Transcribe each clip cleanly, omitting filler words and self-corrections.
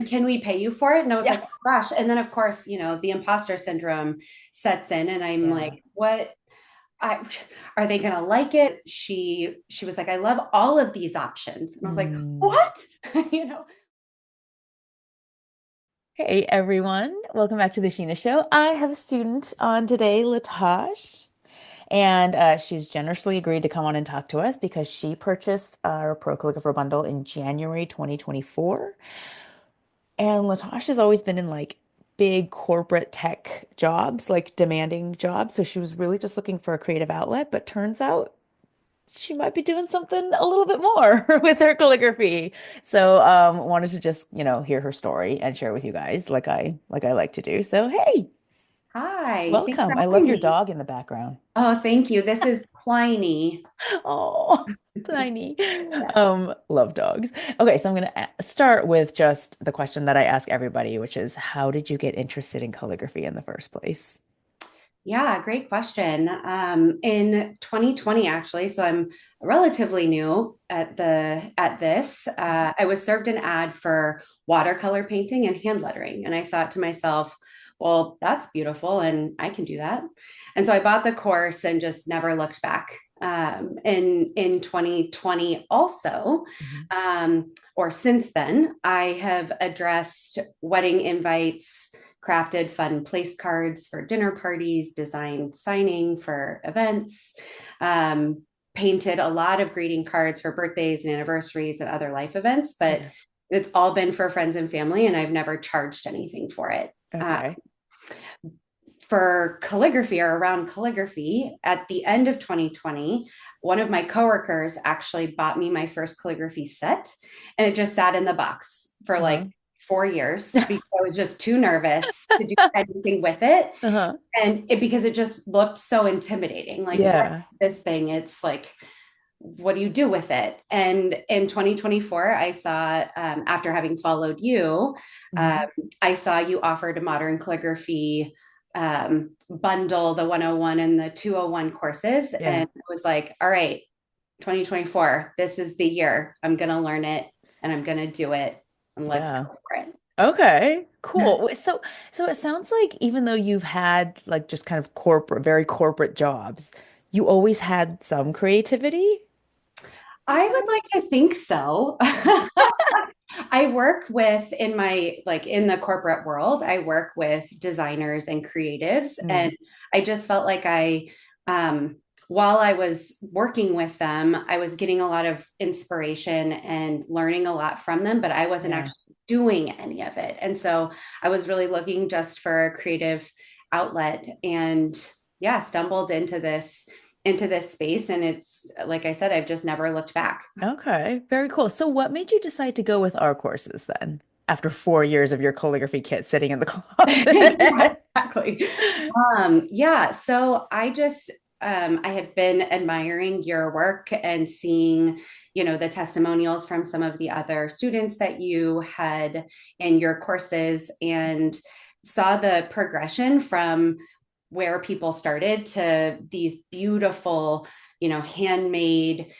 can we pay you for it? And I was like, Yeah. oh, gosh. And then of course, the imposter syndrome sets in and I'm Yeah. like, what I are they gonna like it? She was like, I love all of these options. And I was like, Mm. what? you know, Hey everyone, welcome back to the Sheena Show. I have a student on today, LaTache, and she's generously agreed to come on and talk to us because she purchased our Pro Calligrapher bundle in January 2024. And LaTache has always been in like big corporate tech jobs, like demanding jobs. So she was really just looking for a creative outlet, but turns out she might be doing something a little bit more with her calligraphy. So wanted to just, hear her story and share with you guys like I like to do. So hey, hi, thanks for welcome. I love having your me. dog in the background. Oh, thank you. This is Pliny. Oh, tiny. Yeah. Love dogs. Okay, so I'm gonna start with just the question that I ask everybody, which is how did you get interested in calligraphy in the first place? Yeah, great question. In 2020, actually, so I'm relatively new at this. I was served an ad for watercolor painting and hand lettering, and I thought to myself, well, that's beautiful, and I can do that. And so I bought the course and just never looked back. In 2020, also, Mhm. or since then, I have addressed wedding invites, crafted fun place cards for dinner parties, designed signing for events, painted a lot of greeting cards for birthdays and anniversaries and other life events, but Yeah. it's all been for friends and family, and I've never charged anything for it. Uh, Okay. for calligraphy or around calligraphy, at the end of 2020, one of my coworkers actually bought me my first calligraphy set, and it just sat in the box for like Uh-huh. 4 years because I was just too nervous to do anything with it. Uh-huh. And because it just looked so intimidating. Like, what Yeah. is this thing? It's like, what do you do with it? And in 2024, I saw, after having followed you, um, Mhm. I saw you offered a modern calligraphy bundle, the 101 and the 201 courses. Yeah. And it was like, all right, 2024, this is the year. I'm going to learn it and I'm going to do it. And let's Yeah. go for Okay, it. cool. So it sounds like even though you've had like just kind of corporate, very corporate jobs, you always had some creativity I would inside? like to think so. I work with in my like in the corporate world, I work with designers and creatives, and Mm, I just felt like um while I was working with them, I was getting a lot of inspiration and learning a lot from them, but I wasn't yeah. actually doing any of it. And so I was really looking just for a creative outlet and yeah, stumbled into this space, and it's like I said, I've just never looked back. Okay, very cool. So what made you decide to go with our courses then? After 4 years of your calligraphy kit sitting in the Yeah, closet. exactly. Yeah, so I had been admiring your work and seeing, the testimonials from some of the other students that you had in your courses and saw the progression from where people started to these beautiful, handmade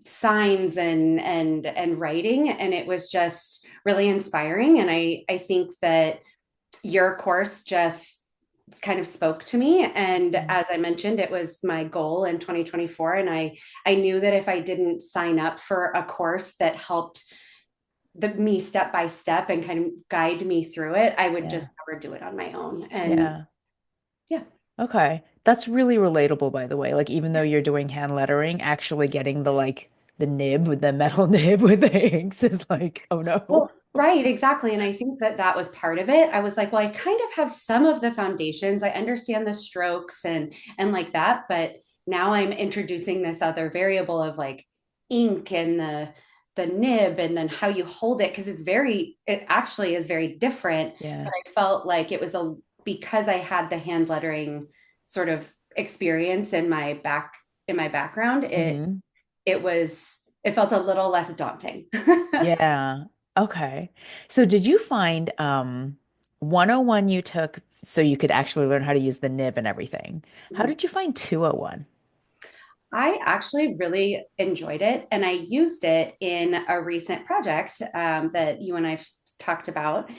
signs and writing, and it was just really inspiring. And I think that your course just kind of spoke to me, and Mm. as I mentioned, it was my goal in 2024, and I knew that if I didn't sign up for a course that helped me step by step and kind of guide me through it, I would Yeah. just never do it on my own. And Yeah. yeah. Okay. That's really relatable, by the way. Like even though you're doing hand lettering, actually getting the nib with the metal nib with the inks is like, oh no. Well, right, exactly. And I think that that was part of it. I was like, well, I kind of have some of the foundations. I understand the strokes and like that, but now I'm introducing this other variable of like ink and the nib and then how you hold it because it actually is very different. Yeah. But I felt like it was a because I had the hand lettering sort of experience in my background, Hmm. it felt a little less daunting. Yeah. Okay. So did you find 101 you took so you could actually learn how to use the nib and everything? How did you find 201? I actually really enjoyed it, and I used it in a recent project that you and I've talked about,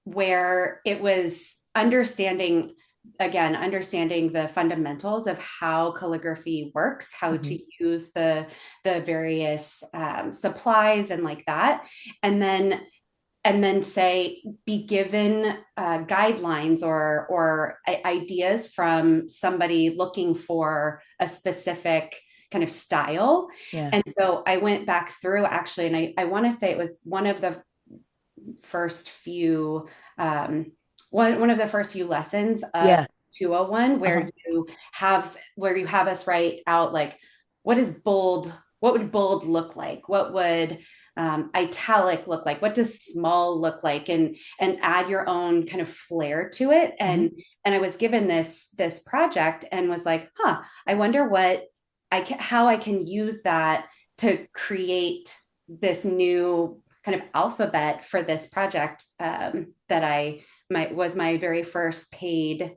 where it was understanding the fundamentals of how calligraphy works, how to Hmm. use the various supplies and like that, and then say be given guidelines or ideas from somebody looking for a specific kind of style. Yeah. And so I went back through actually, and I want to say it was first few um, one of the first few lessons of Yeah. 201 Uh-huh. where you have us write out like what would bold look like, what would italic look like, what does small look like, and add your own kind of flair to it. Hmm. And I was given this project and was like, I wonder how I can use that to create this new kind of alphabet for this project, that was my very first paid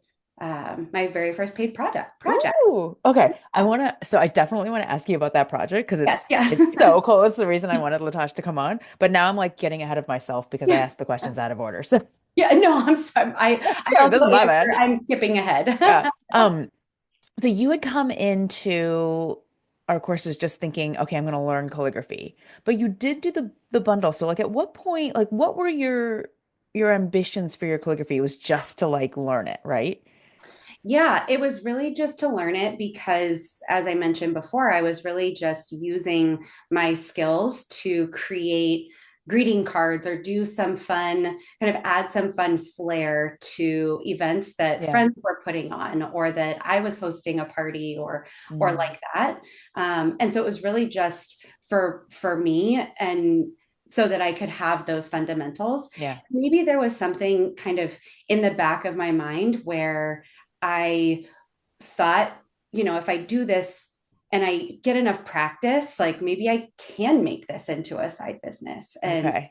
project. Ooh, okay. Yeah. So I definitely want to ask you about that project because Yes, yeah. it's so cool. It's the reason I wanted LaTache to come on. But now I'm like getting ahead of myself because I Yeah. asked the questions out of order. So Yeah, no, I'm sorry. I sorry, this also is my answer. bad. I'm skipping ahead. Yeah. So you had come into our courses just thinking, okay, I'm going to learn calligraphy, but you did do the bundle. So like, at what point, like, what were your ambitions for your calligraphy? It was just to like learn it, right? Yeah, it was really just to learn it because, as I mentioned before, I was really just using my skills to create greeting cards or do some fun, kind of add some fun flair to events that Yeah. friends were putting on or that I was hosting a party or Mm, like that. And so it was really just for me and so that I could have those fundamentals. yeah. Maybe there was something kind of in the back of my mind where I thought, if I do this and I get enough practice, like maybe I can make this into a side business. Okay.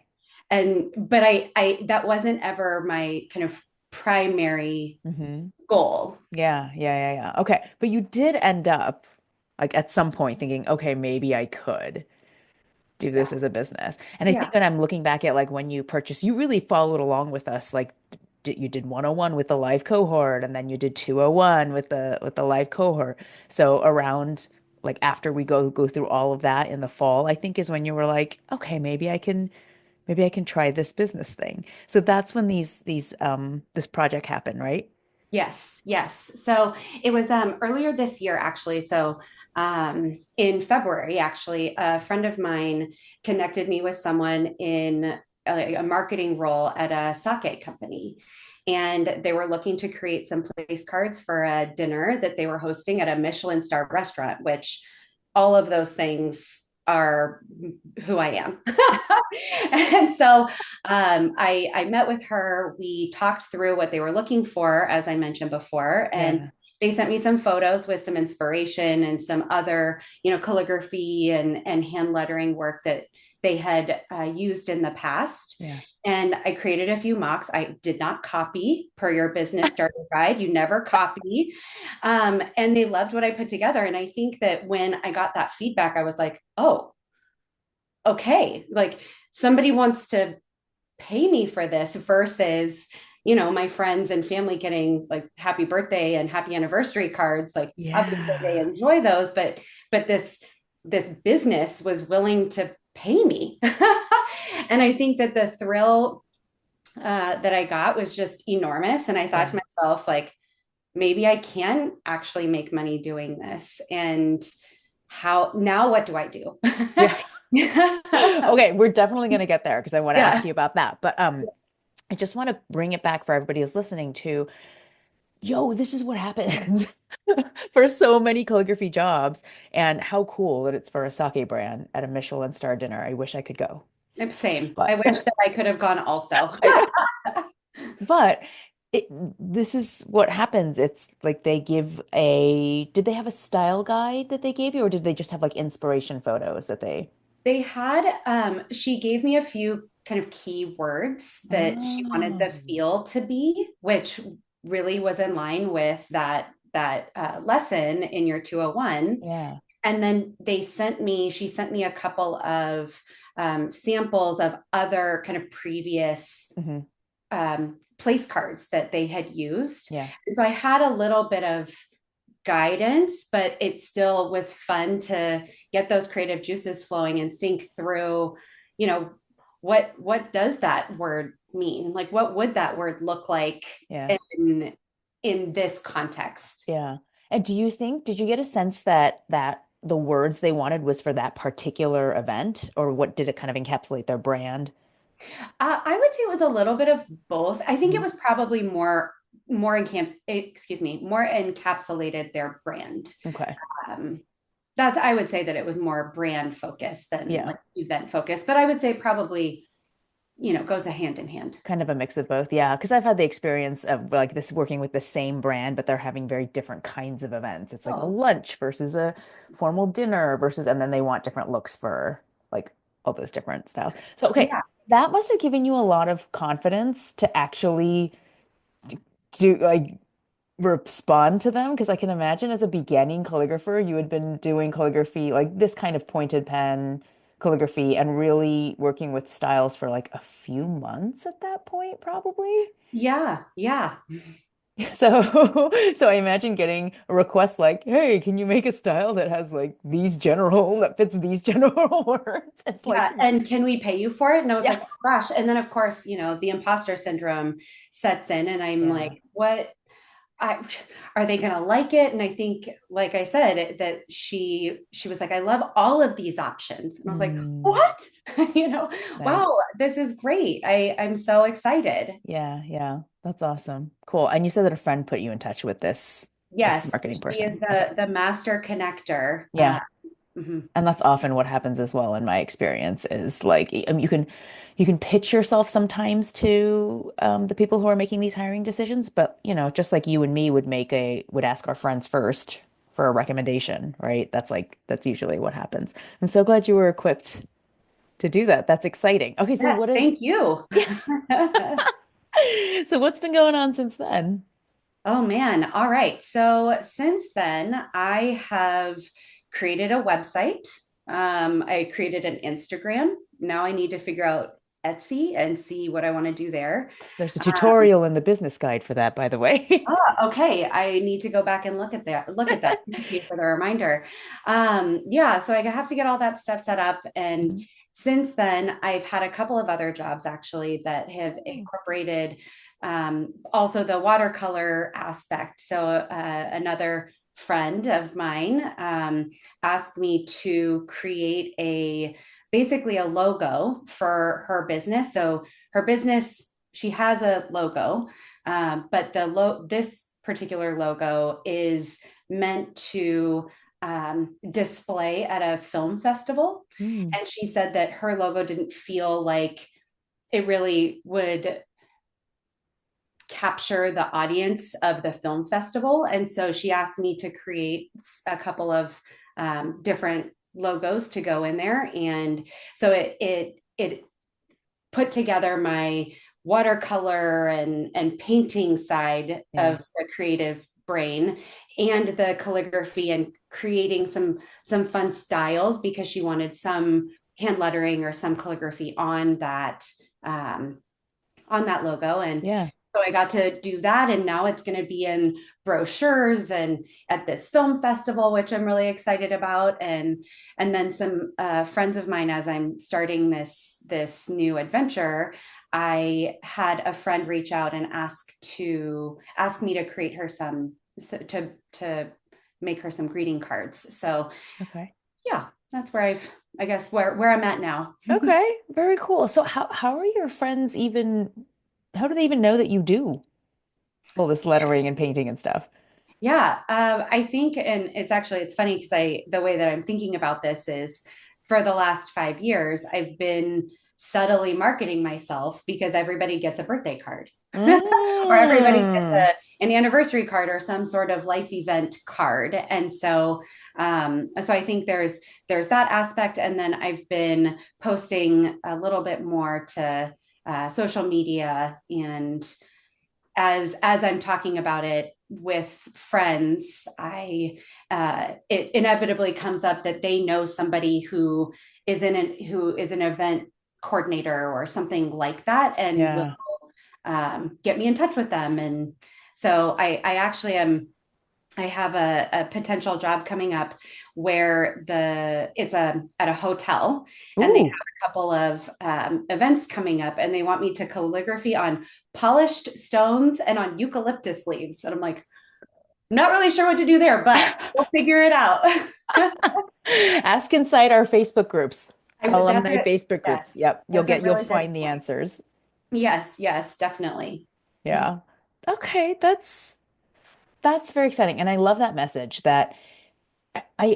But I that wasn't ever my kind of primary Hmm. goal. Yeah, yeah, yeah, yeah. Okay. But you did end up like at some point thinking, okay, maybe I could do Yeah. this as a business. And I think Yeah. when I'm looking back at like when you purchased, you really followed along with us. Like you did 101 with the live cohort, and then you did 201 with the live cohort. So around like after we go through all of that in the fall, I think is when you were like, okay, maybe I can try this business thing. So that's when this project happened, right? Yes, yes. So it was earlier this year, actually. So in February, actually, a friend of mine connected me with someone in a marketing role at a sake company. And they were looking to create some place cards for a dinner that they were hosting at a Michelin Star restaurant, which all of those things are who I am. And so I met with her. We talked through what they were looking for, as I mentioned before, and Yeah. they sent me some photos with some inspiration and some other, calligraphy and hand lettering work that they had used in the past. Yeah. And I created a few mocks. I did not copy per your business starter guide. You never copy. And they loved what I put together. And I think that when I got that feedback, I was like, oh, okay, like somebody wants to pay me for this versus my friends and family getting like happy birthday and happy anniversary cards. Like obviously they Yeah. enjoy those, but this business was willing to pay me. And I think that the thrill that I got was just enormous, and I thought Yeah. to myself, like, maybe I can actually make money doing this. And how now what do I do? Yeah. Okay, we're definitely going to get there because I want to ask Yeah. you about that. But I just want to bring it back for everybody who's listening to, yo, this is what happens for so many calligraphy jobs, and how cool that it's for a sake brand at a Michelin star dinner. I wish I could go. Same. I But wish that I could have gone also. I know. But it, this is what happens. It's like did they have a style guide that they gave you, or did they just have like inspiration photos that they? They had, she gave me a few kind of key words that she wanted the Oh, feel to be, which really was in line with that lesson in your 201. yeah. And then she sent me a couple of samples of other kind of previous Hmm. place cards that they had used. Yeah. And so I had a little bit of guidance, but it still was fun to get those creative juices flowing and think through, you know, what does that word mean? Like what would that word look like Yeah. in this context? Yeah. And did you get a sense that the words they wanted was for that particular event, or what did it kind of encapsulate their brand? I would say it was a little bit of both. I think it Mhm. was probably more encapsulated their brand. Okay. Um, that's I would say that it was more brand focused than Yeah. like event focused, but I would say probably goes a hand in hand. Kind of a mix of both. Yeah. Because I've had the experience of like this working with the same brand, but they're having very different kinds of events. It's like a Oh, lunch versus a formal dinner versus, and then they want different looks for like all those different styles. So, okay. yeah, That must have given you a lot of confidence to actually do like respond to them because I can imagine as a beginning calligrapher, you had been doing calligraphy, like this kind of pointed pen calligraphy, and really working with styles for like a few months at that point, probably. yeah, yeah, So I imagine getting a request like, "Hey, can you make a style that has like that fits these general words?" It's like, yeah. And can we pay you for it? And I was like, yeah, oh, gosh. And then of course, the imposter syndrome sets in, and I'm like, yeah, what? I are they gonna like it? And I think, like I said, that she was like, I love all of these options, and I was like, mm, what? nice. Wow, this is great. I'm so excited. Yeah, yeah, that's awesome. Cool. And you said that a friend put you in touch with this Yes, marketing she is person. Okay. the master connector. Yeah. Mhm. And that's often what happens as well in my experience is like you can pitch yourself sometimes to the people who are making these hiring decisions, but just like you and me would ask our friends first for a recommendation, right? That's usually what happens. I'm so glad you were equipped to do that. That's exciting. Okay, so Yes, what is thank you. yeah. So what's been going on since then? Oh man. All right. So since then, I have created a website. I created an Instagram. Now I need to figure out Etsy and see what I want to do there. There's a Um, tutorial in the business guide for that, by the way. okay. I need to go back and look at that. Look at that. Thank you for the reminder. Yeah. So I have to get all that stuff set up. And Mhm. since then, I've had a couple of other jobs actually that have Oh, incorporated also the watercolor aspect. So another friend of mine asked me to create basically a logo for her business. So her business, she has a logo, but this particular logo is meant to display at a film festival. mm, And she said that her logo didn't feel like it really would capture the audience of the film festival. And so she asked me to create a couple of different logos to go in there. And so it put together my watercolor and painting side yeah. of the creative brain and the calligraphy and creating some fun styles because she wanted some hand lettering or some calligraphy um, on that logo. And Yeah. so I got to do that. And now it's going to be in brochures and at this film festival, which I'm really excited about. And then some friends of mine, as I'm starting this new adventure, I had a friend reach out and ask me to create her to make her some greeting cards. So Okay. yeah, that's I guess where I'm at now. Okay, very cool. So how are your friends how do they even know that you do all this lettering and painting and stuff? Yeah, I think, and it's funny because the way that I'm thinking about this is for the last 5 years, I've been subtly marketing myself because everybody gets a birthday card or everybody gets Mm. an anniversary card or some sort of life event card. And so I think there's that aspect. And then I've been posting a little bit more to social media and as I'm talking about it with friends, I it inevitably comes up that they know somebody who is an event coordinator or something like that, and will Yeah. get me in touch with them. And so I actually am I have a potential job coming up where it's at a hotel, and they have Ooh. a couple of events coming up, and they want me to calligraphy on polished stones and on eucalyptus leaves. And I'm like, not really sure what to do there, but we'll figure it out. Ask inside our Facebook groups, That's alumni it. Facebook Yes, groups. Yep, that's a you'll really good find the point. answers. Yes, yes, definitely. Yeah. Okay, that's very exciting. And I love that message that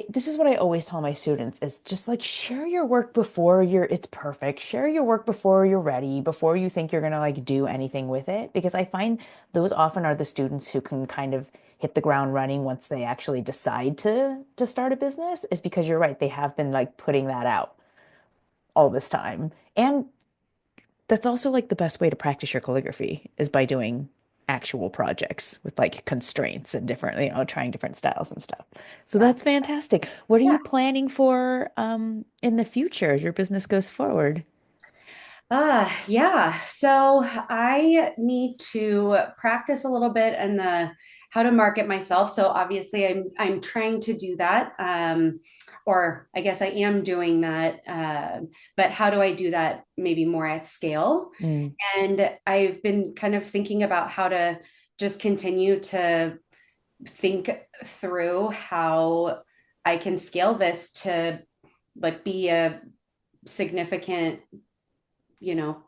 this is what I always tell my students is just like share your work before it's perfect. Share your work before you're ready, before you think you're gonna like do anything with it. Because I find those often are the students who can kind of hit the ground running once they actually decide to start a business, is because you're right, they have been like putting that out all this time. And that's also like the best way to practice your calligraphy is by doing actual projects with like constraints and different, trying different styles and stuff. So Yeah. that's fantastic. What are Yeah. you planning for in the future as your business goes forward? Yeah. So I need to practice a little bit and the how to market myself. So obviously I'm trying to do that. Or I guess I am doing that. But how do I do that maybe more at scale? Mm, And I've been kind of thinking about how to just continue to think through how I can scale this to like be a significant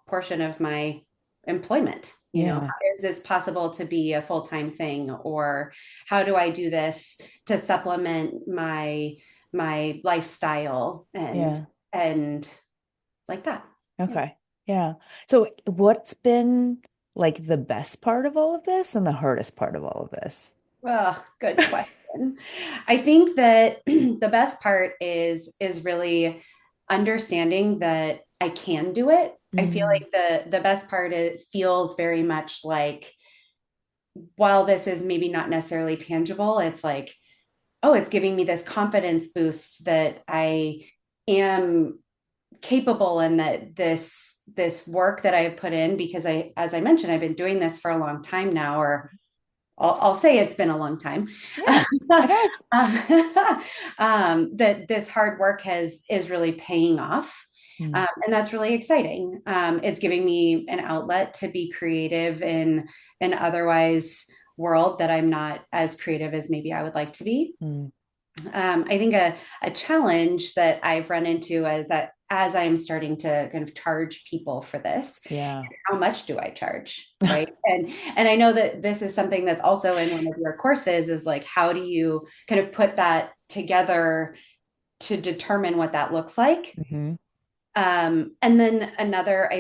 portion of my employment. yeah, How is this possible to be a full-time thing, or how do I do this to supplement my lifestyle yeah. and like that. Yeah. Okay. Yeah. So what's been like the best part of all of this and the hardest part of all of this? Oh, good question. I think that the best part is really understanding that I can do it. I feel Mm, like the best part, it feels very much like, while this is maybe not necessarily tangible, it's like, oh, it's giving me this confidence boost that I am capable, and that this work that I have put in, because as I mentioned, I've been doing this for a long time now, or I'll say it's been a long time. yeah, it has. That this hard work is really paying off. Mm, And that's really exciting. It's giving me an outlet to be creative in an otherwise world that I'm not as creative as maybe I would like to be. mm, I think a challenge that I've run into is that as I'm starting to kind of charge people for this, yeah. how much do I charge? Right. And I know that this is something that's also in one of your courses, is like, how do you kind of put that together to determine what that looks like? Hmm. And then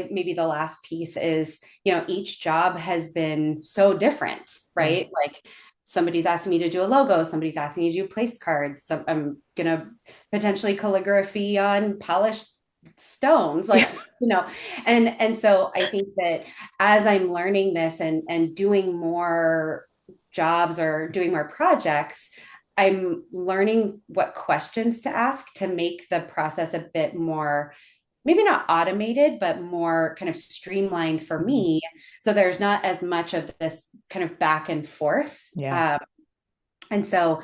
maybe the last piece is, each job has been so different, Yeah. right? Like, somebody's asking me to do a logo, somebody's asking me to do place cards. So I'm gonna potentially calligraphy on polished stones, Yeah. like, and so I think that as I'm learning this and doing more jobs or doing more projects, I'm learning what questions to ask to make the process a bit more, maybe not automated, but more kind of streamlined for Mhm. me. So there's not as much of this kind of back and forth. Yeah. And so,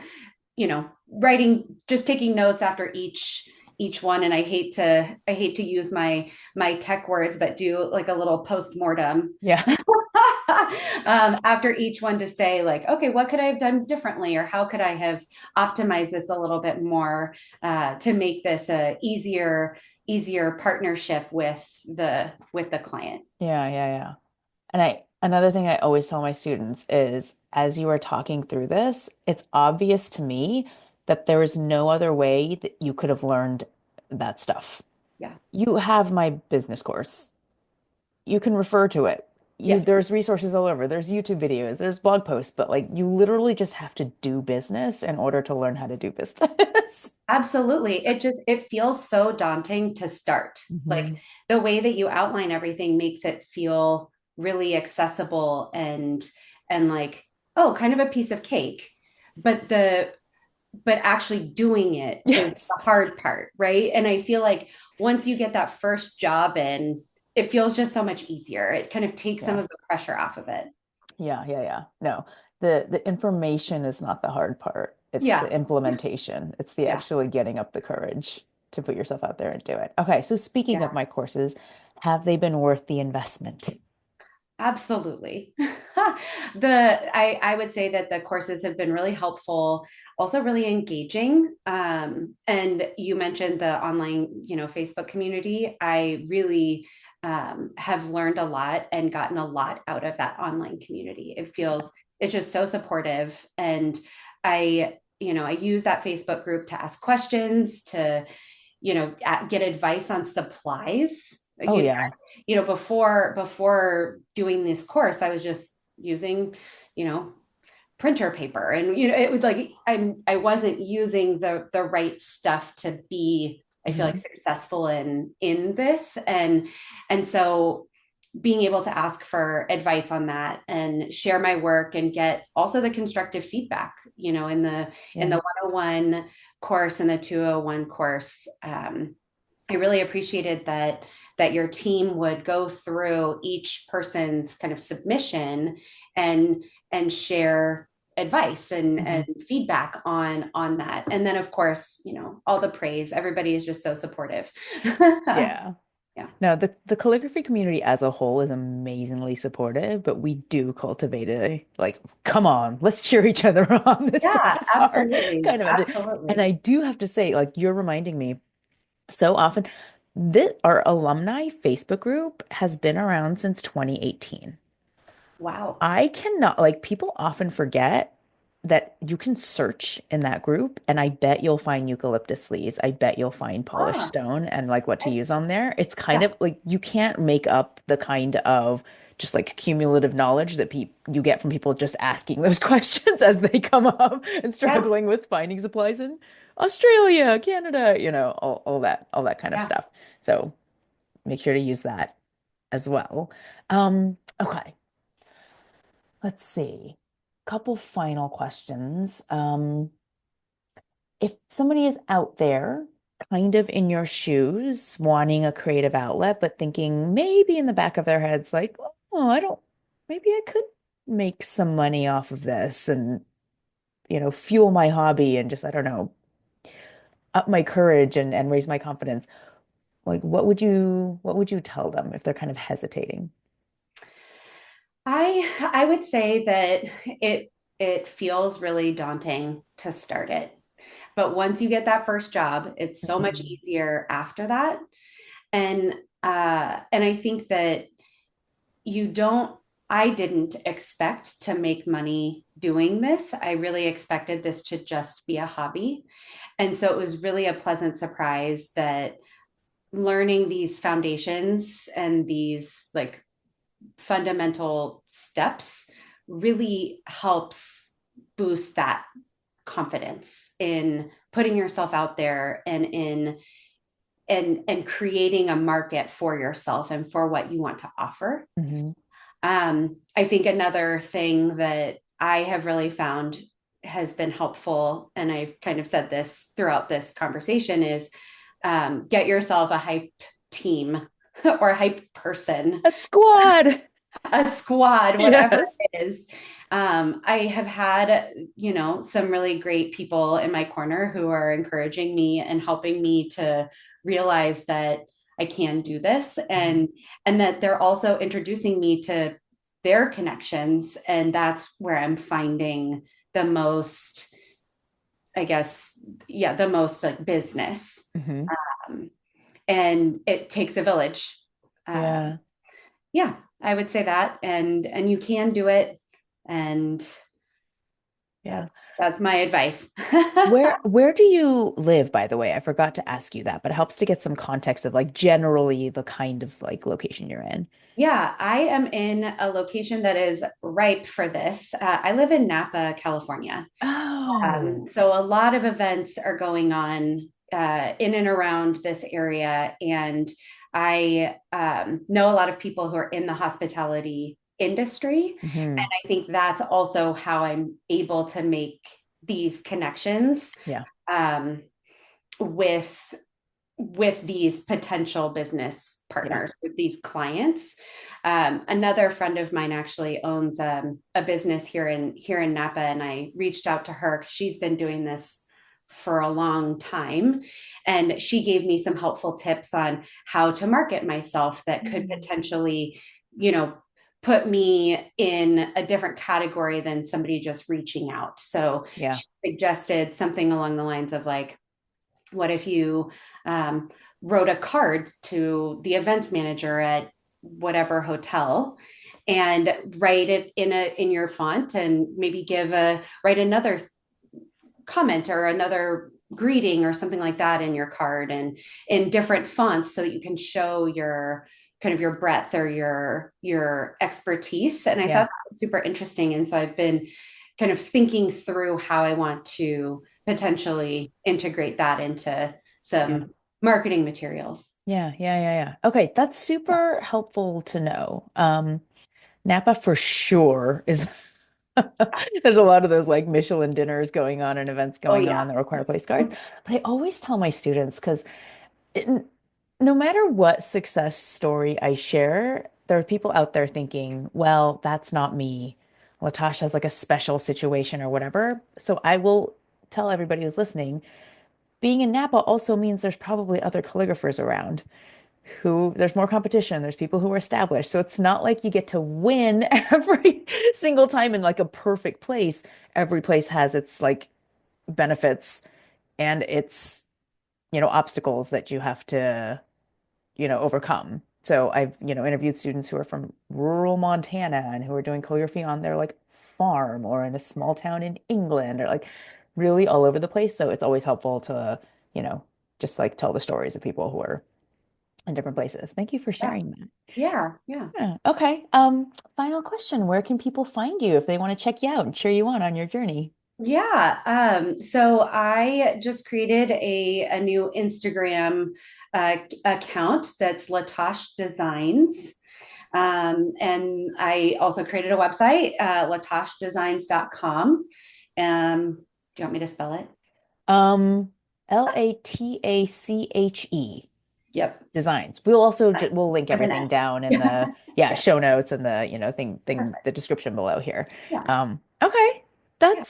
just taking notes after each one. And I hate to use my tech words, but do like a little post-mortem Yeah. after each one, to say like, okay, what could I have done differently, or how could I have optimized this a little bit more, to make this a easier partnership with the client. Yeah. Yeah. Yeah. And another thing I always tell my students is as you are talking through this, it's obvious to me that there is no other way that you could have learned that stuff. Yeah. You have my business course. You can refer to it. Yeah. There's resources all over. There's YouTube videos, there's blog posts, but like you literally just have to do business in order to learn how to do business. Absolutely. It feels so daunting to start. Like, Hmm. the way that you outline everything makes it feel really accessible and like, oh, kind of a piece of cake. But but actually doing it is Yes. the hard part, right? And I feel like once you get that first job in, it feels just so much easier. It kind of takes some Yeah. of the pressure off of it. Yeah, yeah, yeah. No, the information is not the hard part. It's the Yeah. Yeah. implementation. It's the Yeah. actually getting up the courage to put yourself out there and do it. Okay, so speaking of Yeah. my courses, have they been worth the investment? Absolutely. I would say that the courses have been really helpful, also really engaging. And you mentioned the online, Facebook community. I really have learned a lot and gotten a lot out of that online community. It's just so supportive. And I use that Facebook group to ask questions, to, get advice on supplies. Oh yeah. Before doing this course, I was just using, you know, printer paper, and it was like I wasn't using the right stuff to be, I feel like, Hmm. successful in this. And so being able to ask for advice on that and share my work and get also the constructive feedback, in Yeah. the 101 course and the 201 course. I really appreciated that your team would go through each person's kind of submission and share advice and Hmm. feedback on that. And then of course, all the praise. Everybody is just so supportive. Yeah. Yeah. No, the calligraphy community as a whole is amazingly supportive, but we do cultivate a like, come on, let's cheer each other on. This stuff Yeah, is hard, absolutely. kind of. And Absolutely. I do have to say, like, you're reminding me so often that our alumni Facebook group has been around since 2018. Wow. I cannot, like, people often forget that you can search in that group, and I bet you'll find eucalyptus leaves. I bet you'll find polished Ah, stone and like what to use on there. It's kind yeah. of like you can't make up the kind of just like cumulative knowledge that pe you get from people just asking those questions as they come up and Yeah. struggling with finding supplies in Australia, Canada, all that kind of Yeah. stuff. So make sure to use that as well. Okay. Let's see. Couple final questions. If somebody is out there, kind of in your shoes, wanting a creative outlet, but thinking maybe in the back of their heads, like, oh, maybe I could make some money off of this and, fuel my hobby and just, I don't know, up my courage and raise my confidence. Like, what would you tell them if they're kind of hesitating? I would say that it feels really daunting to start it. But once you get that first job, it's so much Mhm. easier after that. And I think that you don't I didn't expect to make money doing this. I really expected this to just be a hobby. And so it was really a pleasant surprise that learning these foundations and these like fundamental steps really helps boost that confidence in putting yourself out there and in and creating a market for yourself and for what you want to offer. Mhm. I think another thing that I have really found has been helpful, and I've kind of said this throughout this conversation, is get yourself a hype team or a hype person, A squad. a squad, whatever Yes. it is. I have had, some really great people in my corner who are encouraging me and helping me to realize that I can do this, Mhm. and that they're also introducing me to their connections, and that's where I'm finding the most, I guess, yeah, the most like business. Mhm. Um, and it takes a village. Uh, Yeah. yeah, I would say that, and you can do it, and Yeah. that's my advice. Where do you live, by the way? I forgot to ask you that, but it helps to get some context of like generally the kind of like location you're in. Yeah, I am in a location that is ripe for this. I live in Napa, California. Oh, So a lot of events are going on in and around this area, and I know a lot of people who are in the hospitality industry. Hmm. And I think that's also how I'm able to make these connections Yeah. um, with these potential business Yeah. partners, with these clients. Another friend of mine actually owns a business here in Napa, and I reached out to her. She's been doing this for a long time, and she gave me some helpful tips on how to market myself that could Mm. potentially, you know, put me in a different category than somebody just reaching out. So Yeah. she suggested something along the lines of like, what if you um, wrote a card to the events manager at whatever hotel and write it in your font, and maybe write another comment or another greeting or something like that in your card, and in different fonts, so that you can show your kind of your breadth or your expertise. And I thought Yeah. that was super interesting, and so I've been kind of thinking through how I want to potentially integrate that into Yeah. some marketing materials. Yeah. Yeah. Yeah. Yeah. Okay. That's Yeah. super helpful to know. Napa for sure is there's a lot of those like Michelin dinners going on and events Oh going yeah. on that require place cards. But I always tell my students because no matter what success story I share, there are people out there thinking, well, that's not me. LaTache has like a special situation or whatever. So I will tell everybody who's listening, being in Napa also means there's probably other calligraphers around who there's more competition. There's people who are established. So it's not like you get to win every single time in like a perfect place. Every place has its like benefits and its, obstacles that you have to, overcome. So I've, interviewed students who are from rural Montana and who are doing calligraphy on their like farm or in a small town in England or like really all over the place. So it's always helpful to, you know, just like tell the stories of people who are in different places. Thank you for Yeah. sharing that. Yeah. Yeah. Yeah. Okay. Final question. Where can people find you if they want to check you out and cheer you on your journey? Yeah. So I just created a new Instagram account that's LaTache Designs. And I also created a website, latachedesigns.com. Do you want me to spell it? Um, LATACHE Yep. designs. We'll also we'll link With an everything S. down in the Yeah. show notes and the Perfect. the description below here. Yeah. Okay. Yeah.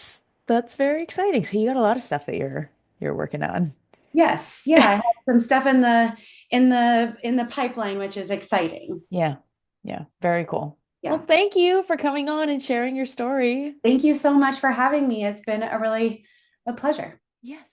That's very exciting. So you got a lot of stuff that you're working on. Yes. Yeah. I have some stuff in the pipeline, which is exciting. Yeah. Yeah. Very cool. Well, Yeah. thank you for coming on and sharing your story. Thank you so much for having me. It's been a pleasure. Yes.